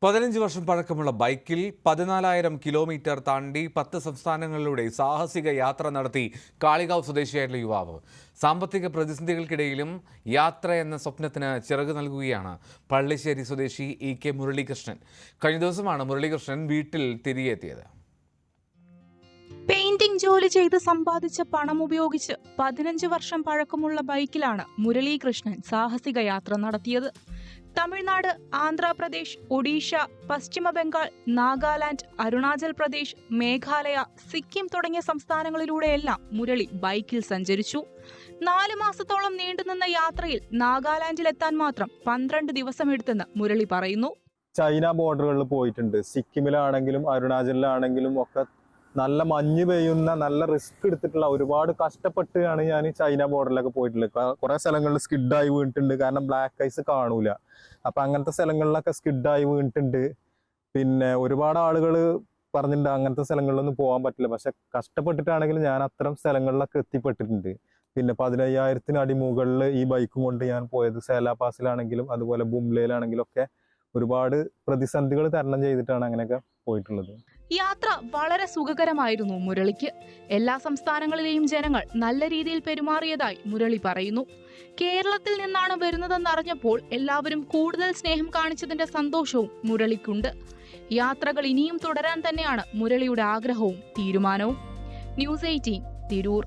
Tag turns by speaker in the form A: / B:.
A: 15 വർഷം പഴക്കമുള്ള ബൈക്കിൽ 14,000 കിലോമീറ്റർ താണ്ടി 10 സംസ്ഥാനങ്ങളിലൂടെ സാഹസിക യാത്ര നടത്തി കാളികാവ് സ്വദേശിയായിട്ടുള്ള യുവാവ്. സാമ്പത്തിക പ്രതിസന്ധികൾക്കിടയിലും യാത്ര എന്ന സ്വപ്നത്തിന് ചിറക് നൽകുകയാണ് പള്ളിശ്ശേരി സ്വദേശി EK മുരളീകൃഷ്ണൻ. കഴിഞ്ഞ ദിവസമാണ് മുരളീകൃഷ്ണൻ വീട്ടിൽ തിരികെ എത്തിയത്.
B: പെയിന്റിംഗ് ജോലി ചെയ്ത് സമ്പാദിച്ച പണം ഉപയോഗിച്ച് 15 വർഷം പഴക്കമുള്ള ബൈക്കിലാണ് മുരളീകൃഷ്ണൻ സാഹസിക യാത്ര നടത്തിയത്. തമിഴ്നാട്, ആന്ധ്രാപ്രദേശ്, ഒഡീഷ, പശ്ചിമ ബംഗാൾ, നാഗാലാൻഡ്, അരുണാചൽ പ്രദേശ്, മേഘാലയ, സിക്കിം തുടങ്ങിയ സംസ്ഥാനങ്ങളിലൂടെയെല്ലാം മുരളി ബൈക്കിൽ സഞ്ചരിച്ചു. 4 മാസത്തോളം നീണ്ടുനിന്ന യാത്രയിൽ നാഗാലാൻഡിലെത്താൻ മാത്രം 12 ദിവസമെടുത്തെന്ന് മുരളി പറയുന്നു.
C: ചൈന ബോർഡറുകളിൽ പോയിട്ടുണ്ട്. സിക്കിമിലാണെങ്കിലും അരുണാചലിലാണെങ്കിലും ഒക്കെ നല്ല മഞ്ഞ് പെയ്യുന്ന, നല്ല റിസ്ക് എടുത്തിട്ടുള്ള, ഒരുപാട് കഷ്ടപ്പെട്ടാണ് ഞാൻ ചൈന ബോർഡറിലൊക്കെ പോയിട്ടുള്ളത്. കുറെ സ്ഥലങ്ങളിൽ സ്കിഡായി വീണിട്ടുണ്ട്, കാരണം ബ്ലാക്ക് ഐസ് കാണൂല. അപ്പൊ അങ്ങനത്തെ സ്ഥലങ്ങളിലൊക്കെ സ്കിഡായി വീണിട്ടുണ്ട്. പിന്നെ ഒരുപാട് ആളുകൾ പറഞ്ഞിട്ടുണ്ട് അങ്ങനത്തെ സ്ഥലങ്ങളിലൊന്നും പോകാൻ പറ്റില്ല. പക്ഷെ കഷ്ടപ്പെട്ടിട്ടാണെങ്കിലും ഞാൻ അത്തരം സ്ഥലങ്ങളിലൊക്കെ എത്തിപ്പെട്ടിട്ടുണ്ട്. പിന്നെ 15,000 അടി മുകളിൽ ഈ ബൈക്കും കൊണ്ട് ഞാൻ പോയത്. സേലാ പാസിലാണെങ്കിലും അതുപോലെ ബുംലയിലാണെങ്കിലും ഒക്കെ ഒരുപാട് പ്രതിസന്ധികൾ തരണം ചെയ്തിട്ടാണ് അങ്ങനെയൊക്കെ പോയിട്ടുള്ളത്.
B: യാത്ര വളരെ സുഖകരമായിരുന്നു മുരളിക്ക്. എല്ലാ സംസ്ഥാനങ്ങളിലെയും ജനങ്ങൾ നല്ല രീതിയിൽ പെരുമാറിയതായി മുരളി പറയുന്നു. കേരളത്തിൽ നിന്നാണ് വരുന്നതെന്നറിഞ്ഞപ്പോൾ എല്ലാവരും കൂടുതൽ സ്നേഹം കാണിച്ചതിന്റെ സന്തോഷവും മുരളിക്കുണ്ട്. യാത്രകൾ ഇനിയും തുടരാൻ തന്നെയാണ് മുരളിയുടെ ആഗ്രഹവും തീരുമാനവും. News 18 തിരൂർ.